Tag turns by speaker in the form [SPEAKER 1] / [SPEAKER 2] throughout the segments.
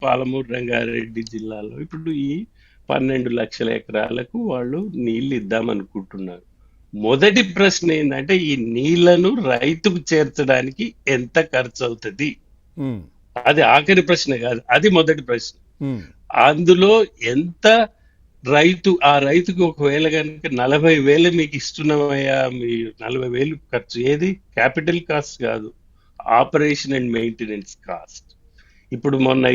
[SPEAKER 1] పాలమూరు రంగారెడ్డి జిల్లాలో ఇప్పుడు ఈ 12 లక్షల ఎకరాలకు వాళ్ళు నీళ్లు ఇద్దామనుకుంటున్నారు. మొదటి ప్రశ్న ఏంటంటే ఈ నీళ్లను రైతుకు చేర్చడానికి ఎంత ఖర్చు అవుతుంది?
[SPEAKER 2] ఉమ్,
[SPEAKER 1] అది ఆఖరి ప్రశ్న కాదు, అది మొదటి ప్రశ్న.
[SPEAKER 2] ఉమ్,
[SPEAKER 1] అందులో ఎంత ఆ రైతుకు ఒకవేళ కనుక 40,000 మీకు ఇస్తున్నామయ్యా, మీ 40,000 ఖర్చు ఏది క్యాపిటల్ కాస్ట్ కాదు, ఆపరేషన్ అండ్ మెయింటెనెన్స్ కాస్ట్. ఇప్పుడు మొన్న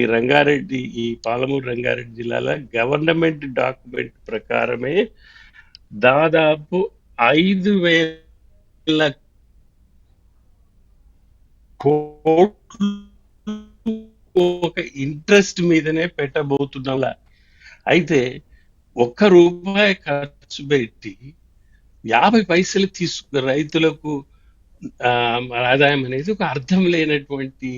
[SPEAKER 1] ఈ పాలమూరు రంగారెడ్డి జిల్లాలో గవర్నమెంట్ డాక్యుమెంట్ ప్రకారమే దాదాపు 5,000 కోట్లు ఒక ఇంట్రెస్ట్ మీదనే పెట్టబోతున్నాం. అయితే 1 రూపాయి ఖర్చు పెట్టి 50 పైసలు రైతులకు ఆ, ఆదాయం అనేది ఒక అర్థం లేనటువంటి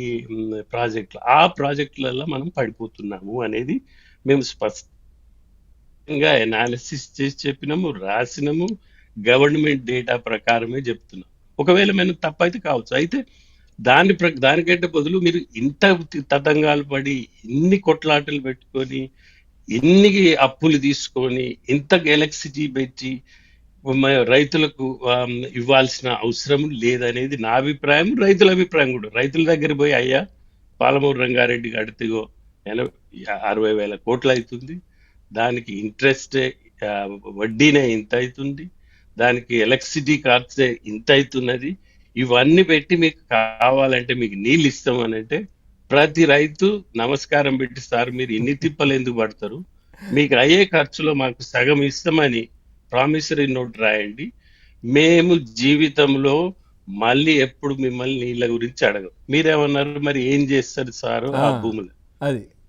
[SPEAKER 1] ప్రాజెక్టులు. ఆ ప్రాజెక్టులలో మనం పడిపోతున్నాము అనేది మేము స్పష్టంగా ఎనాలిసిస్ చేసి చెప్పినాము, రాసినాము, గవర్నమెంట్ డేటా ప్రకారమే చెప్తున్నాం. ఒకవేళ మేము తప్పైతే కావచ్చు. అయితే దానికంటే బదులు మీరు ఇంత తతంగాలు పడి, ఇన్ని కొట్లాటలు పెట్టుకొని, ఇన్ని అప్పులు తీసుకొని, ఇంత ఎలక్ట్రిసిటీ పెట్టి రైతులకు ఇవ్వాల్సిన అవసరం లేదనేది నా అభిప్రాయం, రైతుల అభిప్రాయం కూడా. రైతుల దగ్గర పోయి, అయ్యా పాలమూరు రంగారెడ్డి అడిగితేగో 60,000 కోట్లు అవుతుంది, దానికి ఇంట్రెస్ట్ వడ్డీనే ఇంత అవుతుంది, దానికి ఎలక్ట్రిసిటీ ఖర్చే ఇంత అవుతున్నది, ఇవన్నీ పెట్టి మీకు కావాలంటే మీకు నీళ్ళు ఇస్తాం అని అంటే ప్రతి రైతు నమస్కారం పెట్టి, సార్ మీరు ఇన్ని తిప్పలు ఎందుకు పడతారు, మీకు అయ్యే ఖర్చులో మాకు సగం ఇస్తామని ప్రామిసరీ నోట్ రాయండి, మేము జీవితంలో మళ్ళీ ఎప్పుడు మిమ్మల్ని నీళ్ళ గురించి అడగం. మీరేమన్నారు, మరి ఏం చేస్తారు సారు
[SPEAKER 2] ఆ,
[SPEAKER 1] ఆ భూములు?
[SPEAKER 2] అది